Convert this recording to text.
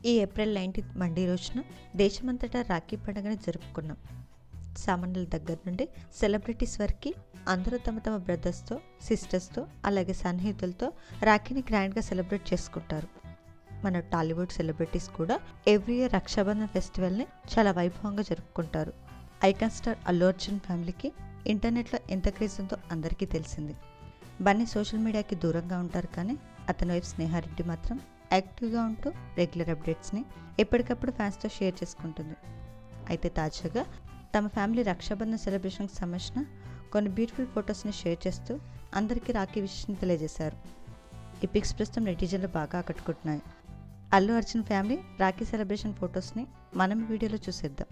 ఈ April 19 Monday రోజున దేశమంతటా రాఖీ పండుగను జరుపుకున్నాం. సామాన్యుల దగ్గర నుండి సెలబ్రిటీస్ వరకు అందరూ తమ తమ బ్రదర్స్తో, సిస్టర్స్తో, అలాగే సన్నిహితులతో రాఖీని గ్రాండ్గా సెలబ్రేట్ చేసుకుంటారు. మన టాలీవుడ్ సెలబ్రిటీస్ కూడా ఎవ్రీ ఇయర్ రక్షాబంధన్ ఫెస్టివల్ని చాలా వైభవంగా జరుపుకుంటారు. ఐకాన్ స్టార్ అల్లు అర్జున్ ఫ్యామిలీకి ఇంటర్నెట్లో ఎంత క్రేజ్ ఉందో అందరికీ తెలిసింది. బన్నీ సోషల్ మీడియాకి దూరంగా ఉంటారు, కానీ అతని వైఫ్ స్నేహారెడ్డి మాత్రం యాక్టివ్గా ఉంటూ రెగ్యులర్ అప్డేట్స్ని ఎప్పటికప్పుడు ఫ్యాన్స్తో షేర్ చేసుకుంటుంది. అయితే తాజాగా తమ ఫ్యామిలీ రక్షాబంధన్ సెలబ్రేషన్కి సంబంధించిన కొన్ని బ్యూటిఫుల్ ఫొటోస్ని షేర్ చేస్తూ అందరికీ రాఖీ విషయం తెలియజేశారు. ఈ పిక్స్ ప్రస్తుతం నెటిజన్లు బాగా ఆకట్టుకుంటున్నాయి. అల్లు అర్జున్ ఫ్యామిలీ రాఖీ సెలబ్రేషన్ ఫొటోస్ని మనం వీడియోలో చూసేద్దాం.